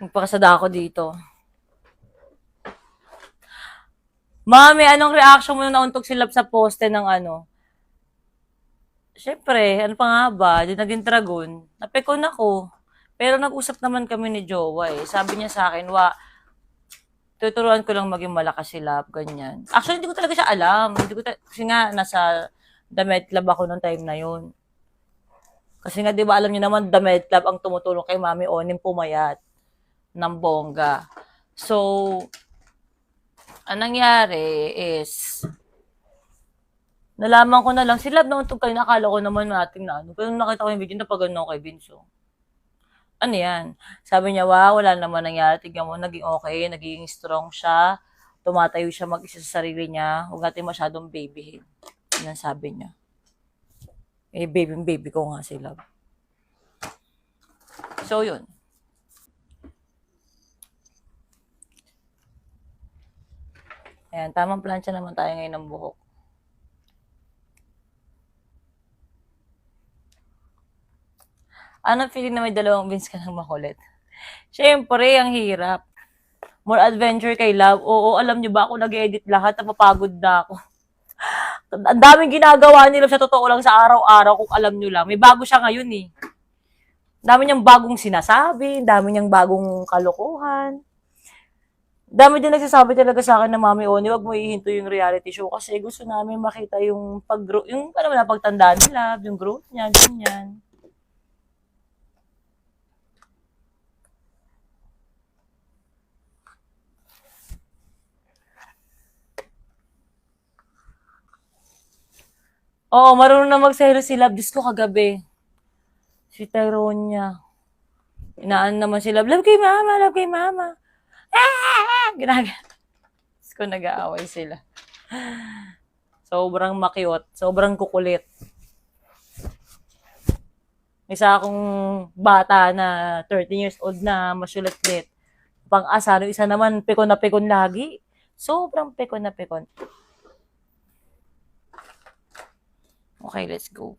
Magpakasada ako dito. Mami, anong reaction mo nung nauntog si Love sa poste ng ano? Siyempre, ano pa nga ba? Di naging dragon. Napikon ako. Pero nag-usap naman kami ni Jowa eh. Sabi niya sa akin, tuturuan ko lang maging malakas si Love, ganyan. Actually, hindi ko talaga siya alam. Kasi nga, nasa The Med Club ako nung time na yun. Kasi nga, di ba, alam niyo naman, The Med Club ang tumutulong kay Mami Onim pumayat ng bongga. So, anong nangyari is, nalaman ko na lang, si Love nauntog kayo, nakala ko naman natin na ano. Pero nakita ko yung video, napagano kay Vince. Ano yan? Sabi niya, wow, wala naman nangyari. Tignan mo, naging okay, naging strong siya. Tumatayo siya mag-isa sa sarili niya. Huwag natin masyadong babyhin. Yan sabi niya. Eh, baby ko nga si Love. So, yun. Ayan, tamang plancha naman tayo ngayon ng buhok. Anong feeling na may dalawang Vince ka ng makulit? Siyempre, ang hirap. More adventure kay Love. Oo, alam niyo ba ako nag-edit lahat, napapagod na ako. Ang daming ginagawa nila sa totoo lang sa araw-araw kung alam niyo lang. May bago siya ngayon eh. Dami niyang bagong sinasabi, dami niyang bagong kalokohan. Dami din nagsasabi talaga sa akin na Mami Oni, wag mo ihinto yung reality show kasi gusto namin makita yung pag-grow, yung ano na pagtanda nila, yung growth niya, ganyan. Oo, marunong na magselo si Love. Diyos ko kagabi. Si Tyrone niya. Inaan naman si Love. Love kay mama, love kay mama. Ginagawa. Diyos ko nag-aaway sila. Sobrang makiot. Sobrang kukulit. Isa akong bata na 13 years old na masulit-lit. Pang-asaro, isa naman pikon na pikon lagi. Sobrang pikon na pikon. Okay, let's go.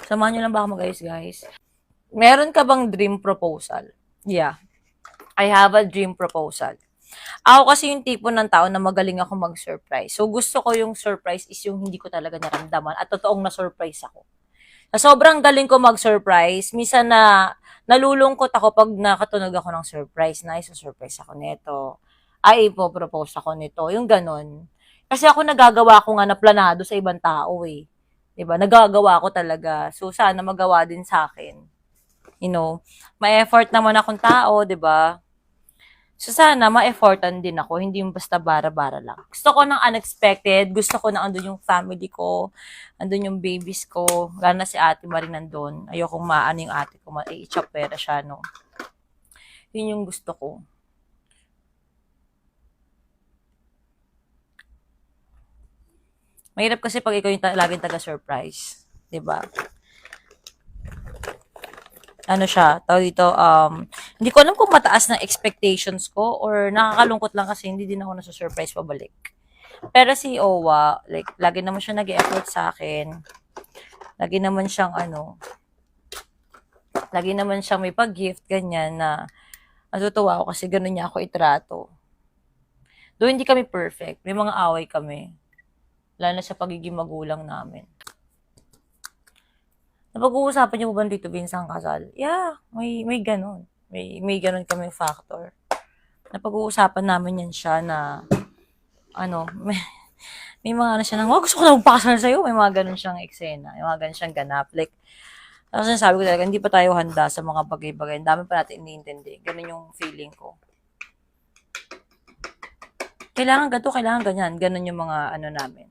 Samahan nyo lang ba ako mag-ayos, guys? Meron ka bang dream proposal? Yeah. I have a dream proposal. Ako kasi yung tipo ng tao na magaling ako mag-surprise. So, gusto ko yung surprise is yung hindi ko talaga naramdaman at totoong na-surprise ako. Sa sobrang galing ko mag-surprise, minsan na nalulungkot ako pag nakatunog ako ng surprise na surprise ako nito. Ay, ipopropose ako nito. Yung ganon. Kasi ako nagagawa ko nga na planado sa ibang tao eh. 'Di ba? Nagagawa ko talaga. So, sana magawa din sa akin. May effort naman akong tao, 'di ba? So, sana ma-effortan din ako, hindi yung basta bara-bara lang. Gusto ko ng unexpected, gusto ko na andun yung family ko, andun yung babies ko, lalo na si ate Marie nandun. Ayokong maano yung ate ko, i-chopera siya, no. Yun yung gusto ko. Mahirap kasi pag ikaw yung laging taga-surprise. 'Di ba? Ano siya, tawag dito, hindi ko alam kung mataas ng expectations ko or nakakalungkot lang kasi hindi din ako nasa-surprise pabalik. Pero si Owa, like, lagi naman siya nag-effort sa akin. Lagi naman siyang lagi naman siyang may pag-gift, ganyan na natutuwa ako kasi ganun niya ako itrato. Doon hindi kami perfect. May mga away kami. Lalo na sa pagiging magulang namin. Napag-uusapan niyo ba dito binsang kasal? Yeah, may ganun. May ganun kami factor. Napag-uusapan namin yan siya na may mga ano siya nang, gusto ko na magpakasal sa'yo. May mga ganun siyang eksena. May mga ganun siyang ganap. Like, tapos sabi ko talaga, hindi pa tayo handa sa mga bagay-bagay. Ang dami pa natin iniintindi. Ganun yung feeling ko. Kailangan gato, kailangan ganyan. Ganun yung mga ano namin.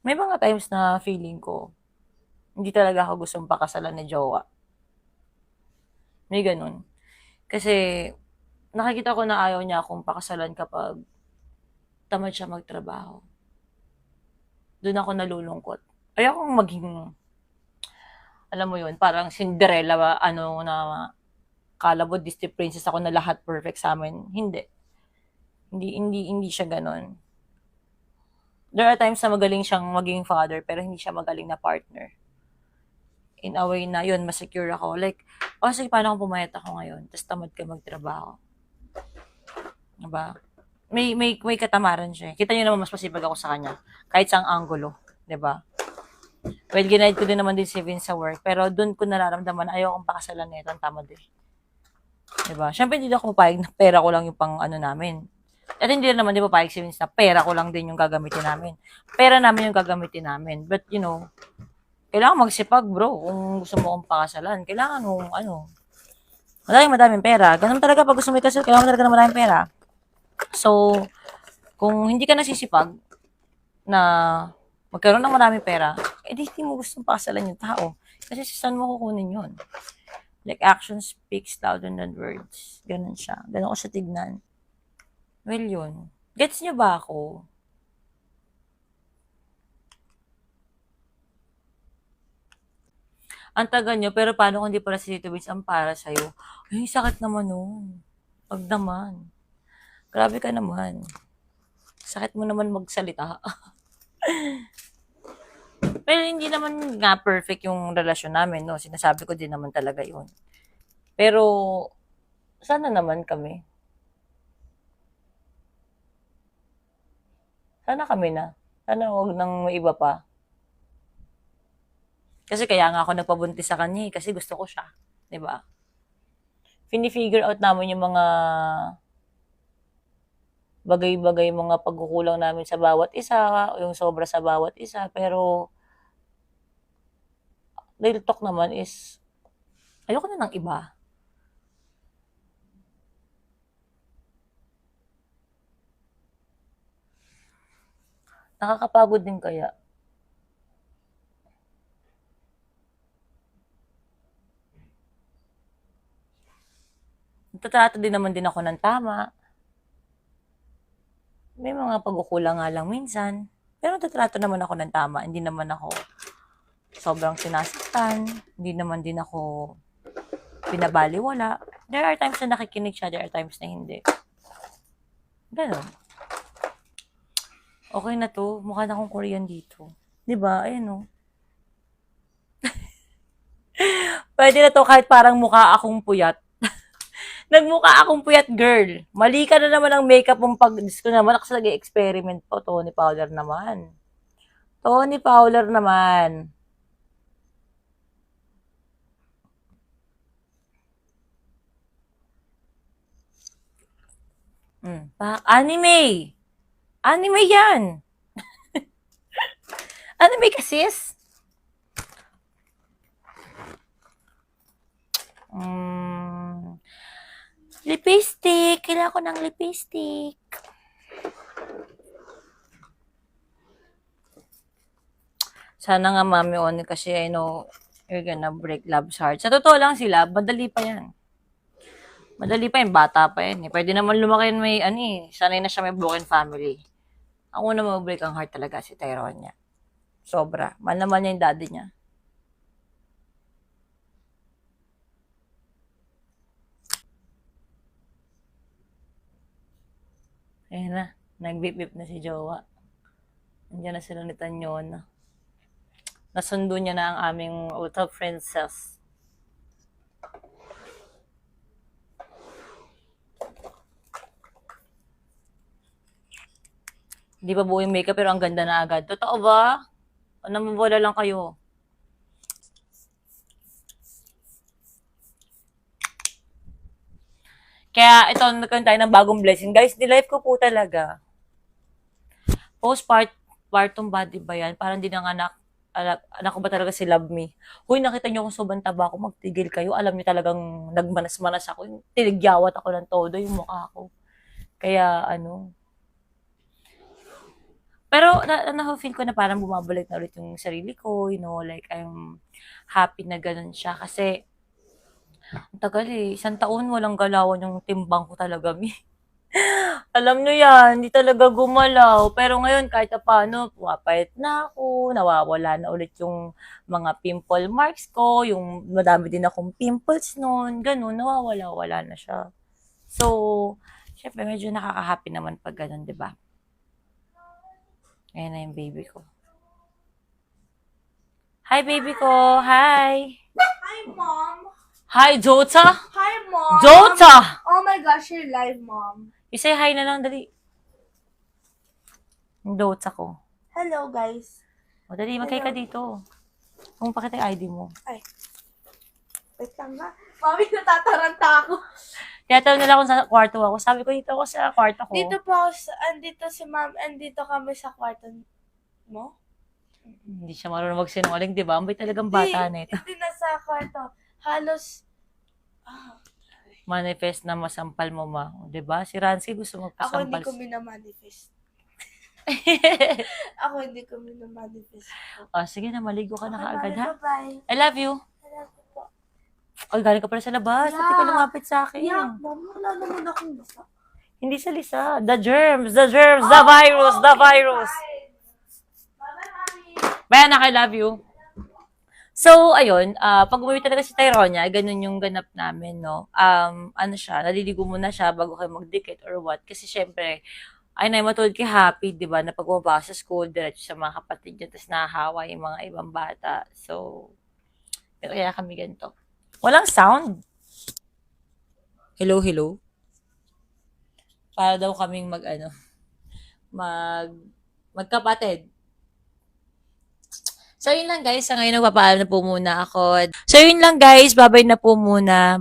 May mga times na feeling ko, hindi talaga ako gustong pakasalan ni Jowa. May ganun. Kasi, nakikita ko na ayaw niya akong pakasalan kapag tamad siya magtrabaho. Doon ako nalulungkot. Ayaw kong maging, alam mo yun, parang Cinderella, na kalabot Disney princess ako na lahat perfect sa amin. Hindi. Hindi siya gano'n. There are times na magaling siyang maging father, pero hindi siya magaling na partner. In a way na yun, masecure ako. Like, sige, paano kung pumayat ako ngayon? Tapos tamad ka magtrabaho. Diba? May katamaran siya. Kita niyo naman mas masipag ako sa kanya. Kahit sa anggulo. Diba? Well, ginaid ko din naman din si Vince sa work. Pero doon ko nararamdaman na ayokong pakasalan nito. Ang tamad eh. Diba? Siyempre, hindi ako papayag na pera ko lang yung pang ano namin. At hindi naman di papayag si Vince na pera ko lang din yung gagamitin namin. Pera namin yung gagamitin namin. But, kailangan magsipag, bro. Kung gusto mo kong pakasalan, kailangan mong, madaming pera. Ganun talaga pag gusto mo ikasal, kailangan talaga ng maraming pera. So, kung hindi ka nasisipag na magkaroon ng maraming pera, hindi mo gustong pakasalan yung tao. Kasi saan mo kukunin yun? Like, action speaks louder than words. Ganun siya. Ganun ko siya tignan. Well, yun. Gets niyo ba ako? Ang taga nyo, pero paano kung di pala si Tito Vince ang para sa'yo? Ay, sakit naman nun. Pag naman. Grabe ka naman. Sakit mo naman magsalita. Pero hindi naman nga perfect yung relasyon namin, no? Sinasabi ko din naman talaga yun. Pero, sana naman kami. Sana kami na. Sana huwag nang may iba pa. Kasi kaya nga ako nagpabuntis sa kanya kasi gusto ko siya. 'Di ba? Fini-figure out namin yung mga bagay-bagay, mga pagkukulang namin sa bawat isa, yung sobra sa bawat isa. Pero, real talk naman is, ayoko na ng iba. Nakakapagod din kaya. Nagtatrato din naman din ako ng tama. May mga pagkukulang nga lang minsan. Pero nagtatrato naman ako ng tama. Hindi naman ako sobrang sinasaktan. Hindi naman din ako pinabaliwala. There are times na nakikinig siya, there are times na hindi. Ganon. Okay na to. Mukha na akong Korean dito. 'Di ba? Ayun oh. Pwede na to kahit parang mukha akong puyat. Nagmukha akong puyat girl. Mali ka na naman ang makeup mong Diyos ko naman, ako nag-experiment po. Tony Fowler naman. Tony Fowler naman. Anime. Anime yan. Anime ka sis. Lipstick. Kailangan ko ng lipstick. Sana nga Mami Oni kasi I know you're gonna break love's heart. Sa totoo lang sila, madali pa yan. Madali pa yan, bata pa yan. Pwede naman lumaki may, sanay na siya may broken family. Ang una mag-break ang heart talaga si Tyrone niya. Sobra. Mahal naman niya yung daddy niya. Ayun na. Nag-bip-bip na si Jowa. Nandiyan na sila ni Tanyon. Nasundo niya na ang aming utang princess. Hindi pa buo yung makeup pero ang ganda na agad. Totoo ba? O namumula lang kayo? Kaya ito, nagkaroon tayo ng bagong blessing. Guys, nilife ko po talaga. Postpartum body ba yan? Parang di na nga anak ko ba talaga si Love Me? Huy, nakita niyo kung sobrang taba ako, magtigil kayo. Alam niyo talagang nagmanas-manas ako. Tinigyawat ako ng todo yung mukha ko. Kaya, pero na-feel ko na parang bumabalik na ulit yung sarili ko, like I'm happy na ganun siya. Kasi, ang tagal eh, 1 taon walang galawan yung timbang ko talaga, mi. Alam nyo yan, hindi talaga gumalaw. Pero ngayon, kahit na paano, pumapayat na ako, nawawala na ulit yung mga pimple marks ko, yung madami din akong pimples noon, ganun, nawawala-wala na siya. So, Siyempre, medyo nakaka-happy naman pag ganun, di ba? Ayan na yung baby ko. Hi, baby ko. Hi. Hi, Mom. Hi, Jota. Hi, Mom. Jota! Oh my gosh, you're live, Mom. I-say hi na lang, dali. Yung Jota ko. Hello, guys. O, dali, magkay ka dito. Kung pakita yung ID mo. Ay. Wait lang nga. Mami, natataranta ako. Kaya tanong nila kung sa kwarto ako. Sabi ko, dito ako sa kwarto ko. Dito po ako, andito si Mom, andito kami sa kwarto mo. Hindi siya marunong magsinungaling, di ba? Ang bay talagang bata na ito. Hindi nasa kwarto. Halos, Manifest na masampal mo, ma. Di ba? Si Ransky gusto ako magpasampal. hindi ko minamanifest. Ako hindi ko minamanifest. Ah, sige na, maligo ka na kaagad, ha? Bye-bye. I love you. I love you po. Ay, galing ka pala sa labas. Yeah. Hindi ka lumapit sa akin. Yeah, Mom, wala naman akong basa. Hindi sa lisa. The germs, the virus, the virus. Bye-bye, Mami. Bye, anak, I love you. So, ayun, pag umuwi talaga si Tyronia, ganun yung ganap namin, no? Ano siya, naliligo muna siya bago kayo magdikit or what. Kasi syempre, ay na, matulad kay Happy, di ba, na pag bumaba sa school, diretso sa mga kapatid niya, tapos nahahawa yung mga ibang bata. So, pero kaya kami ganito. Walang sound. Hello, hello. Para daw kaming magkapatid. So, yun lang guys. Sa ngayon, nagpapaalam na po muna ako. So, yun lang guys. Babay na po muna.